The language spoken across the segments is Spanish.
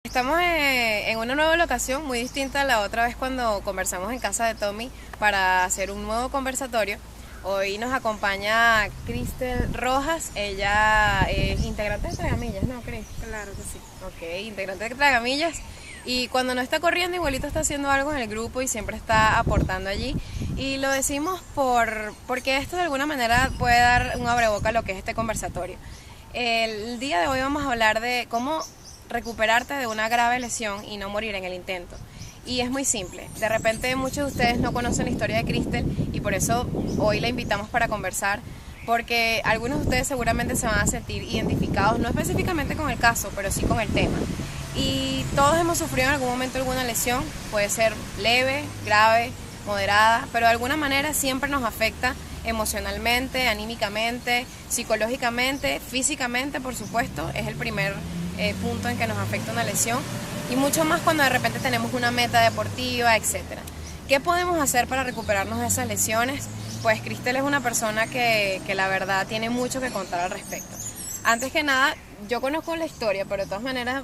Estamos en una nueva locación muy distinta a la otra vez cuando conversamos en casa de Tommy para hacer un nuevo conversatorio. Hoy nos acompaña Cristel Rojas, ella es integrante de Tragamillas, ¿no, Cris? Claro que sí. Ok, integrante de Tragamillas, y cuando no está corriendo igualito está haciendo algo en el grupo y siempre está aportando allí. Y lo decimos porque esto de alguna manera puede dar un abreboca a lo que es este conversatorio. El día de hoy vamos a hablar de cómo recuperarte de una grave lesión y no morir en el intento. Y es muy simple. De repente muchos de ustedes no conocen la historia de Cristel y por eso hoy la invitamos para conversar, porque algunos de ustedes seguramente se van a sentir identificados, no específicamente con el caso, pero sí con el tema. Y todos hemos sufrido en algún momento alguna lesión, puede ser leve, grave, moderada, pero de alguna manera siempre nos afecta emocionalmente, anímicamente, psicológicamente, físicamente, por supuesto, es el primer punto en que nos afecta una lesión, y mucho más cuando de repente tenemos una meta deportiva, etcétera. ¿Qué podemos hacer para recuperarnos de esas lesiones? Pues Cristel es una persona que la verdad tiene mucho que contar al respecto. Antes que nada, yo conozco la historia, pero de todas maneras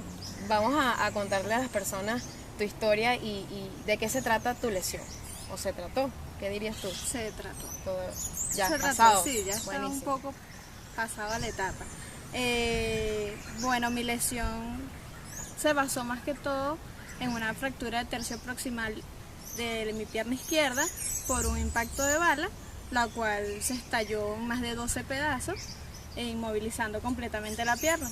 vamos a contarle a las personas tu historia y de qué se trata tu lesión. ¿O se trató? ¿Qué dirías tú? Se trató. Todo ya Se pasado. trató, sí, ya está un poco pasada la etapa. Bueno, mi lesión se basó más que todo en una fractura de tercio proximal de mi pierna izquierda por un impacto de bala, la cual se estalló en más de 12 pedazos, inmovilizando completamente la pierna.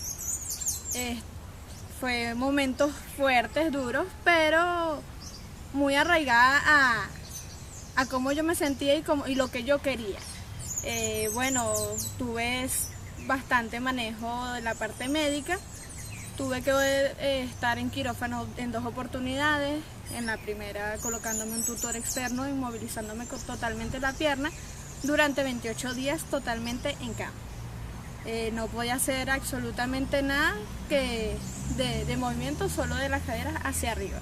Fue momentos fuertes, duros, pero muy arraigada a cómo yo me sentía y lo que yo quería. Bueno, tuve bastante manejo de la parte médica. Tuve que estar en quirófano en 2 oportunidades. En la primera colocándome un tutor externo, inmovilizándome totalmente la pierna durante 28 días totalmente en cama. No podía hacer absolutamente nada de movimiento, solo de las caderas hacia arriba.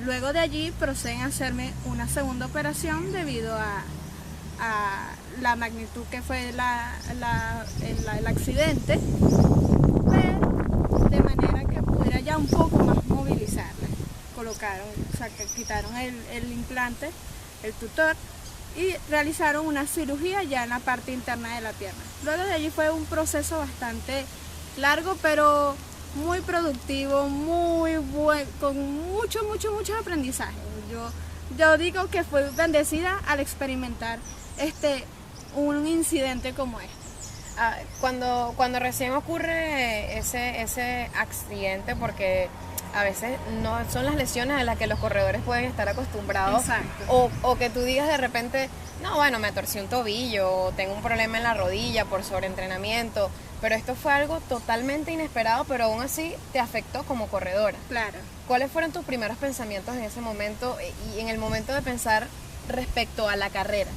Luego de allí proceden a hacerme una segunda operación debido a la magnitud que fue el accidente, pero de manera que pudiera ya un poco más movilizarla. Quitaron el implante, el tutor, y realizaron una cirugía ya en la parte interna de la pierna. Luego de allí fue un proceso bastante largo, pero muy productivo, muy bueno, con muchos aprendizajes. Yo digo que fui bendecida al experimentar un incidente como este. Cuando recién ocurre ese accidente, porque a veces no son las lesiones a las que los corredores pueden estar acostumbrados. Exacto. O que tú digas de repente, no, bueno, me torcí un tobillo o tengo un problema en la rodilla por sobreentrenamiento, pero esto fue algo totalmente inesperado, pero aún así te afectó como corredora. Claro. ¿Cuáles fueron tus primeros pensamientos en ese momento y en el momento de pensar respecto a la carrera?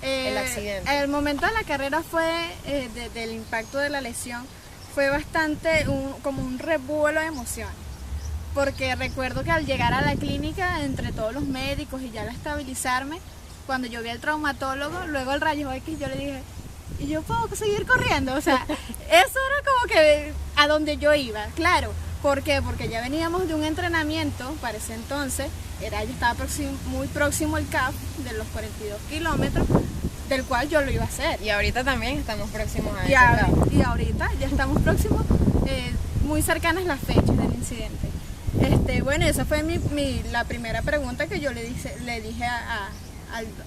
El accidente. El momento de la carrera fue, del impacto de la lesión, fue bastante como un revuelo de emociones. Porque recuerdo que al llegar a la clínica, entre todos los médicos y ya al estabilizarme, cuando yo vi al traumatólogo, luego el rayo X, yo le dije, ¿y yo puedo seguir corriendo? O sea, eso era como que a donde yo iba, claro. ¿Por qué? Porque ya veníamos de un entrenamiento, para ese entonces, ya estaba muy próximo el CAP de los 42 kilómetros, del cual yo lo iba a hacer. Y ahorita también estamos próximos a eso. Y ahorita ya estamos próximos, muy cercanas las fechas del incidente. Bueno, esa fue la primera pregunta que yo le dije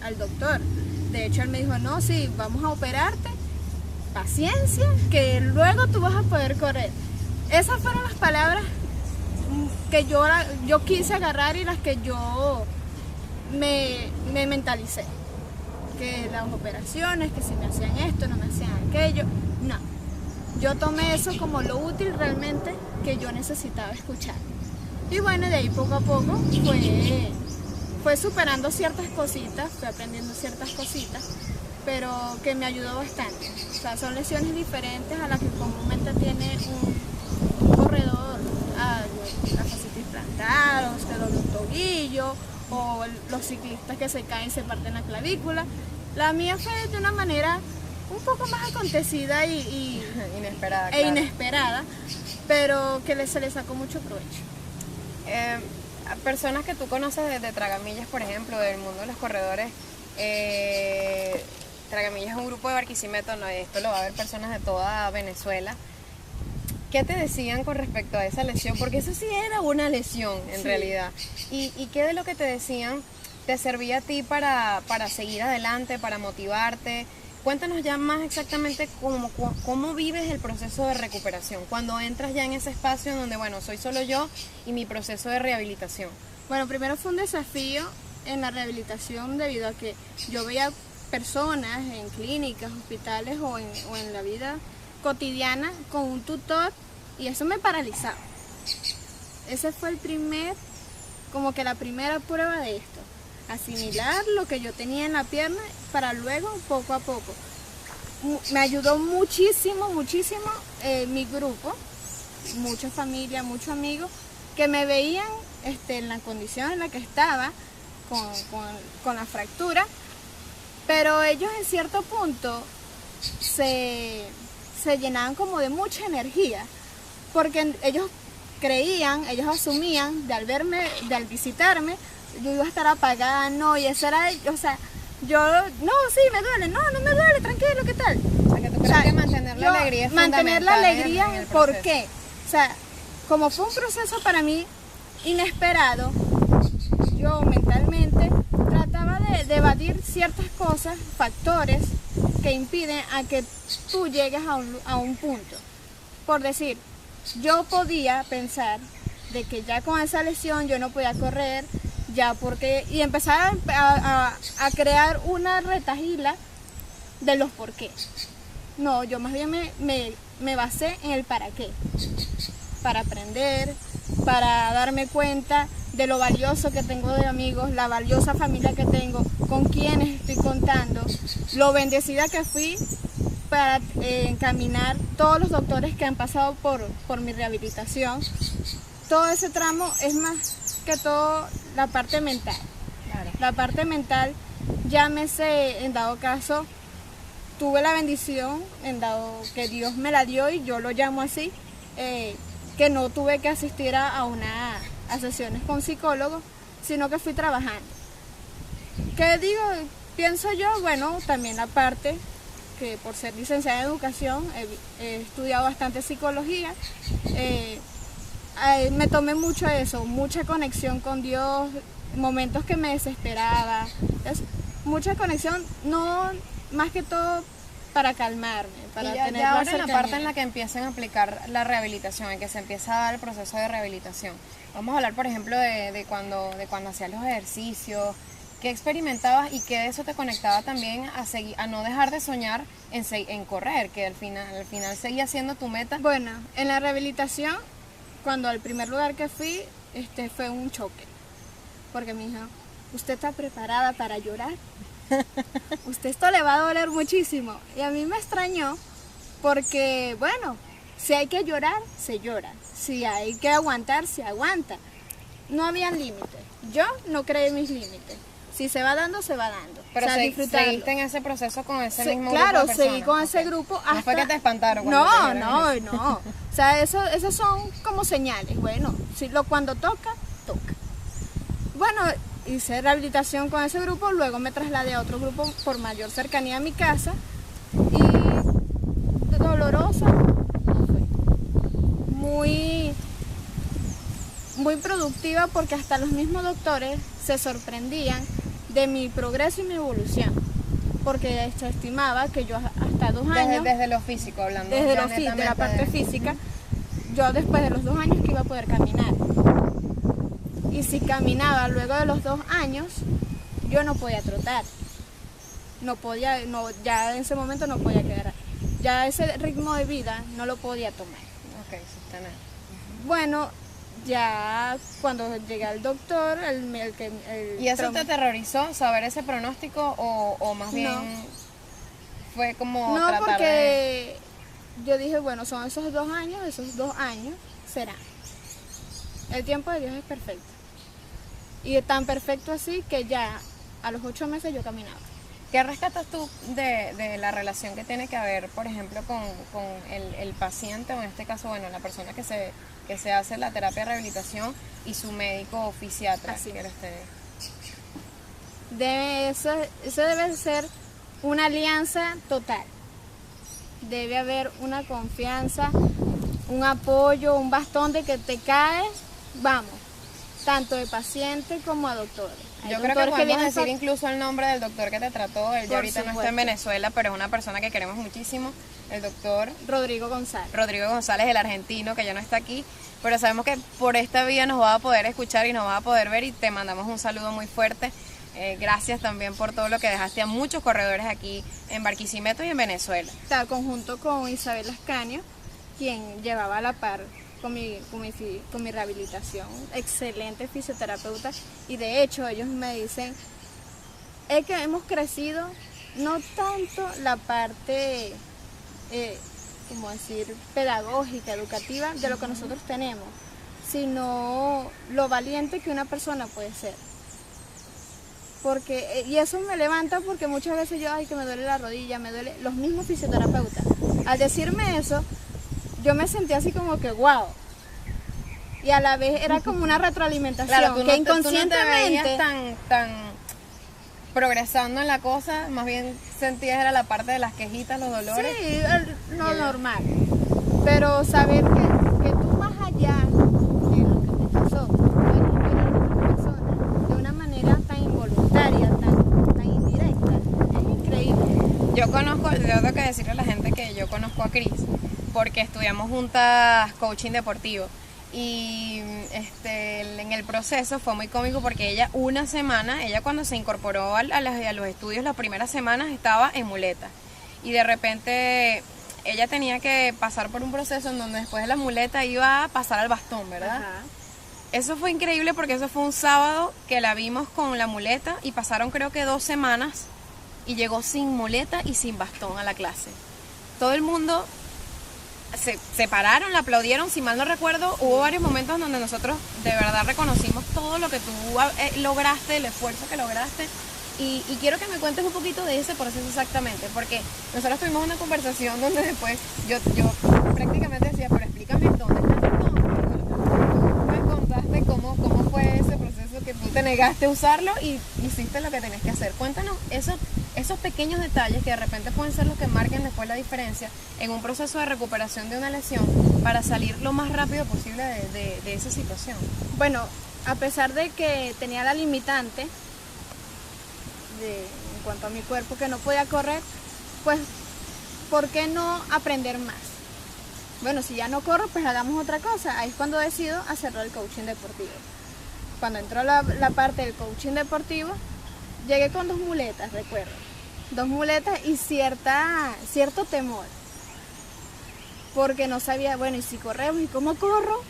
al doctor. De hecho, él me dijo, no, sí, vamos a operarte, paciencia, que luego tú vas a poder correr. Esas fueron las palabras que yo quise agarrar y las que yo me mentalicé. Que las operaciones, que si me hacían esto, no me hacían aquello. No, yo tomé eso como lo útil realmente que yo necesitaba escuchar. Y bueno, de ahí poco a poco fue superando ciertas cositas, fue aprendiendo ciertas cositas, pero que me ayudó bastante. O sea, son lesiones diferentes a las que comúnmente tiene un corredor, la fascitis plantar, o se dobla un tobillo, o los ciclistas que se caen y se parten la clavícula. La mía fue de una manera un poco más acontecida inesperada, inesperada, pero que se le sacó mucho provecho. A personas que tú conoces desde Tragamillas, por ejemplo, del mundo de los corredores, Tragamillas es un grupo de Barquisimeto, ¿no? Esto lo va a ver personas de toda Venezuela. ¿Qué te decían con respecto a esa lesión? Porque eso sí era una lesión en realidad. ¿Y qué de lo que te decían te servía a ti para seguir adelante, para motivarte? Cuéntanos ya más exactamente cómo vives el proceso de recuperación, cuando entras ya en ese espacio en donde, bueno, soy solo yo y mi proceso de rehabilitación. Bueno, primero fue un desafío en la rehabilitación debido a que yo veía personas en clínicas, hospitales o en la vida cotidiana con un tutor y eso me paralizaba. Ese fue como que la primera prueba de esto. Asimilar lo que yo tenía en la pierna para luego, poco a poco. Me ayudó muchísimo mi grupo, mucha familia, muchos amigos que me veían en la condición en la que estaba con la fractura, pero ellos en cierto punto se llenaban como de mucha energía, porque ellos asumían de al visitarme, yo iba a estar apagada, no, y eso era, o sea, yo, no, sí, me duele, no me duele, tranquilo, ¿qué tal? O sea, que tú crees que mantener la alegría es mantener la alegría, en el ¿por proceso? qué? O sea, como fue un proceso para mí inesperado, yo mentalmente trataba de evadir ciertas cosas, factores que impiden a que tú llegues a un punto. Por decir, yo podía pensar de que ya con esa lesión yo no podía correr, y empezar a crear una retahíla de los por qué. No, yo más bien me basé en el para qué. Para aprender, para darme cuenta de lo valioso que tengo de amigos, la valiosa familia que tengo, con quienes estoy contando, lo bendecida que fui para encaminar todos los doctores que han pasado por mi rehabilitación. Todo ese tramo es más que todo la parte mental. Claro. La parte mental, llámese, en dado caso, tuve la bendición, en dado que Dios me la dio y yo lo llamo así, que no tuve que asistir a sesiones con psicólogos, sino que fui trabajando. ¿Qué digo? Pienso yo, bueno, también la parte que por ser licenciada en educación he estudiado bastante psicología, me tomé mucho eso, mucha conexión con Dios, momentos que me desesperaba, mucha conexión, no más que todo para calmarme, para tener ya la ahora en la cercanía. parte en la que empiezan a aplicar la rehabilitación, en que se empieza a dar el proceso de rehabilitación. Vamos a hablar, por ejemplo, de cuando hacías los ejercicios, qué experimentabas y qué de eso te conectaba también a no dejar de soñar en correr, que al final seguía siendo tu meta. Bueno, en la rehabilitación, cuando al primer lugar que fui, fue un choque, porque me dijo, ¿usted está preparada para llorar? Esto le va a doler muchísimo. Y a mí me extrañó porque, bueno, si hay que llorar, se llora. Si hay que aguantar, se aguanta. No habían límites. Yo no creé mis límites. Si se va dando, se va dando. Pero o sea, disfrutarlo. seguiste en ese proceso con ese mismo claro, grupo de personas. seguí con ese grupo hasta... No fue que te espantaron cuando te dieron eso. No. O sea, esos son como señales. Bueno, cuando toca, toca. Bueno, hice rehabilitación con ese grupo, luego me trasladé a otro grupo por mayor cercanía a mi casa y dolorosa, muy productiva porque hasta los mismos doctores se sorprendían de mi progreso y mi evolución, porque se estimaba que yo hasta 2 años... Desde lo físico hablando. Desde de la parte física, yo después de los 2 años que iba a poder caminar. Y si caminaba luego de los 2 años, yo no podía trotar. Ya en ese momento no podía quedar. Ya ese ritmo de vida no lo podía tomar. Ok, sostener. Bueno, ya cuando llegué al doctor, ¿Y eso te aterrorizó, saber ese pronóstico o más bien fue como no, tratar porque yo dije, bueno, son esos 2 años será. El tiempo de Dios es perfecto. Y tan perfecto así que ya a los 8 meses yo caminaba. ¿Qué rescatas tú de la relación que tiene que haber, por ejemplo, con el paciente, o en este caso, bueno, la persona que se hace la terapia de rehabilitación y su médico o fisiatra? Así. Que era usted? Eso debe ser una alianza total. Debe haber una confianza, un apoyo, un bastón de que te caes, vamos, tanto de paciente como a doctores. Yo creo que podemos decir incluso el nombre del doctor que te trató. Él ya ahorita no está en Venezuela, pero es una persona que queremos muchísimo. El doctor Rodrigo González. Rodrigo González, el argentino, que ya no está aquí, pero sabemos que por esta vía nos va a poder escuchar y nos va a poder ver, y te mandamos un saludo muy fuerte. Gracias también por todo lo que dejaste a muchos corredores aquí en Barquisimeto y en Venezuela. Está conjunto con Isabel Ascanio, quien llevaba a la par con mi rehabilitación, excelente fisioterapeuta, y de hecho ellos me dicen, es que hemos crecido, no tanto la parte, como decir, pedagógica, educativa, de lo que nosotros tenemos, sino lo valiente que una persona puede ser. Y eso me levanta porque muchas veces yo, ay, que me duele la rodilla, me duele, los mismos fisioterapeutas. Al decirme eso, yo me sentí así como que wow. Y a la vez era como una retroalimentación, claro, que inconscientemente tú no te veías tan progresando en la cosa, más bien sentías era la parte de las quejitas, los dolores. Sí, lo normal. Pero saber que tú más allá de lo que te pasó, puedes inspirar a otra persona de una manera tan involuntaria, tan indirecta, es increíble. Yo tengo que decirle a la gente que yo conozco a Cris, porque estudiamos juntas coaching deportivo, y en el proceso fue muy cómico porque ella cuando se incorporó a los estudios, las primeras semanas estaba en muleta, y de repente ella tenía que pasar por un proceso en donde después de la muleta iba a pasar al bastón, ¿verdad? Ajá. Eso fue increíble porque eso fue un sábado que la vimos con la muleta, y pasaron creo que 2 semanas y llegó sin muleta y sin bastón a la clase. Todo el mundo se pararon, la aplaudieron, si mal no recuerdo. Hubo varios momentos donde nosotros de verdad reconocimos todo lo que tú lograste, el esfuerzo que lograste, y quiero que me cuentes un poquito de ese proceso exactamente, porque nosotros tuvimos una conversación donde después yo prácticamente decía, pero explícame dónde está el bastón. Me contaste cómo fue ese proceso, que tú te negaste a usarlo y hiciste lo que tenías que hacer. Cuéntanos esos pequeños detalles que de repente pueden ser los que marquen después la diferencia en un proceso de recuperación de una lesión, para salir lo más rápido posible de esa situación. Bueno, a pesar de que tenía la limitante en cuanto a mi cuerpo, que no podía correr, pues ¿por qué no aprender más? Bueno, si ya no corro, pues hagamos otra cosa. Ahí es cuando decido hacerlo el coaching deportivo. Cuando entró la parte del coaching deportivo, llegué con 2 muletas, recuerdo. 2 muletas y cierto temor. Porque no sabía, bueno, ¿y si corremos? ¿Y cómo corro?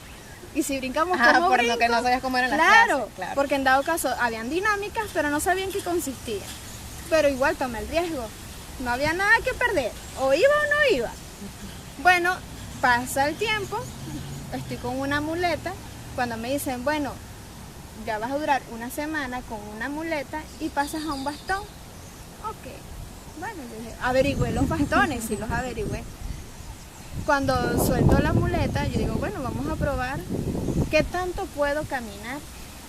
¿Y si brincamos? ¿Cómo por brinco? lo que no sabías cómo eran las claro, clases. porque en dado caso habían dinámicas, pero no sabían qué consistían. Pero igual tomé el riesgo. No había nada que perder. O iba o no iba. Bueno, pasa el tiempo, estoy con una muleta. Cuando me dicen, bueno, ya vas a durar una semana con una muleta y pasas a un bastón. Ok, bueno, yo dije, averigüé los bastones, sí los averigüé. Cuando suelto la muleta, yo digo, bueno, vamos a probar qué tanto puedo caminar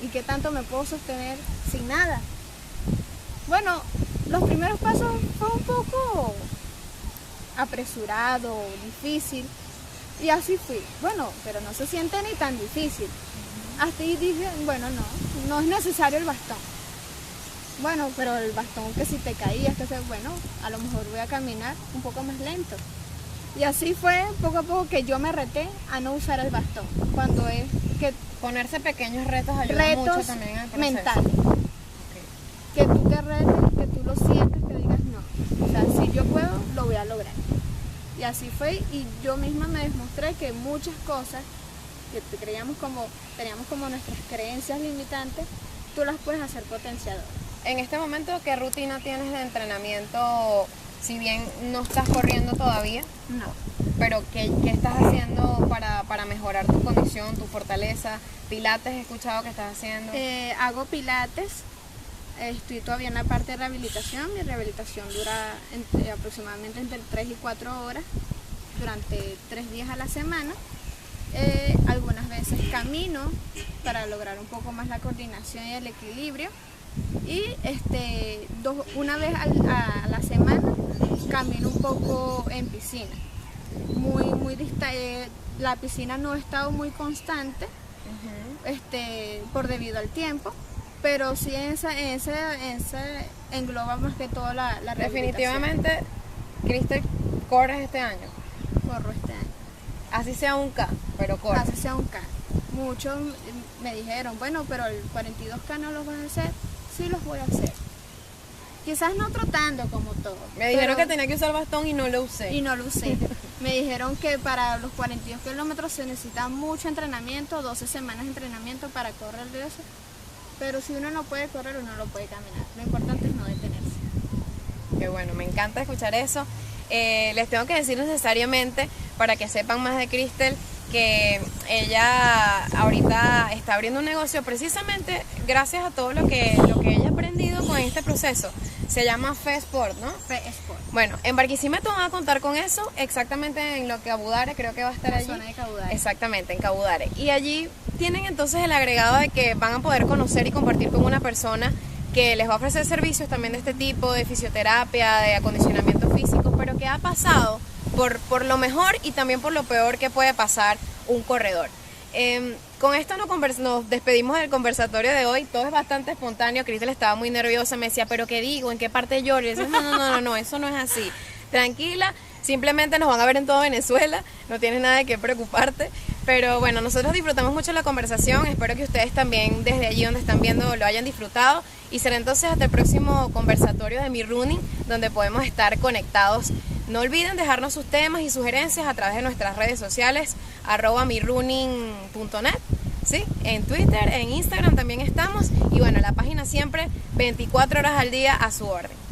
y qué tanto me puedo sostener sin nada. Bueno, los primeros pasos fue un poco apresurado, difícil, y así fui. Bueno, pero no se siente ni tan difícil. Hasta ahí dije, bueno, no es necesario el bastón. Bueno, pero el bastón, que si te caías, bueno, a lo mejor voy a caminar un poco más lento. Y así fue poco a poco que yo me reté a no usar el bastón. Cuando es que ponerse pequeños retos ayuda mucho también en el proceso. Mentales. Okay. Que tú te retes, que tú lo sientas, que digas no. O sea, si yo puedo, lo voy a lograr. Y así fue, y yo misma me demostré que muchas cosas que teníamos como nuestras creencias limitantes, tú las puedes hacer potenciadoras. En este momento, ¿qué rutina tienes de entrenamiento? Si bien no estás corriendo todavía, No. pero ¿qué estás haciendo para mejorar tu condición, tu fortaleza? Pilates he escuchado que estás haciendo. Hago pilates, Estoy todavía en la parte de rehabilitación. Mi rehabilitación dura aproximadamente entre 3 y 4 horas durante 3 días a la semana. Algunas veces camino para lograr un poco más la coordinación y el equilibrio. Y una vez a la semana camino un poco en piscina. La piscina no ha estado muy constante por debido al tiempo, pero sí engloba más que todo la rehabilitación. Definitivamente, Cristel, corres este año. Corro este año. Así sea un K, pero corres. Así sea un K. Muchos me dijeron, bueno, pero el 42K no los vas a hacer. Sí los voy a hacer. Quizás no trotando como todo. Me dijeron que tenía que usar bastón y no lo usé. Y no lo usé. Me dijeron que para los 42 kilómetros se necesita mucho entrenamiento, 12 semanas de entrenamiento para correr de eso. Pero si uno no puede correr, uno lo puede caminar. Lo importante es no detenerse. Qué bueno, me encanta escuchar eso. Les tengo que decir necesariamente, para que sepan más de Cristel, que ella ahorita está abriendo un negocio precisamente gracias a todo lo que ella ha aprendido con este proceso. Se llama Fe Sport, ¿no? Fe Sport. Bueno, en Barquisimeto van a contar con eso, exactamente en lo que Cabudare, creo que va a estar allí. En la zona de Cabudare. Exactamente, en Cabudare. Y allí tienen entonces el agregado de que van a poder conocer y compartir con una persona que les va a ofrecer servicios también de este tipo, de fisioterapia, de acondicionamiento físico, pero que ha pasado por lo mejor y también por lo peor que puede pasar un corredor. Con esto nos despedimos del conversatorio de hoy. Todo es bastante espontáneo. Cristel estaba muy nerviosa, me decía, ¿pero qué digo? ¿En qué parte lloro? Y yo decía, no, eso no es así. Tranquila, simplemente nos van a ver en toda Venezuela, no tienes nada de qué preocuparte. Pero bueno, nosotros disfrutamos mucho la conversación, espero que ustedes también desde allí donde están viendo lo hayan disfrutado y será entonces hasta el próximo conversatorio de Mi Running, donde podemos estar conectados. No olviden dejarnos sus temas y sugerencias a través de nuestras redes sociales, @mirunning.net, ¿sí? En Twitter, en Instagram también estamos y bueno, la página siempre 24 horas al día a su orden.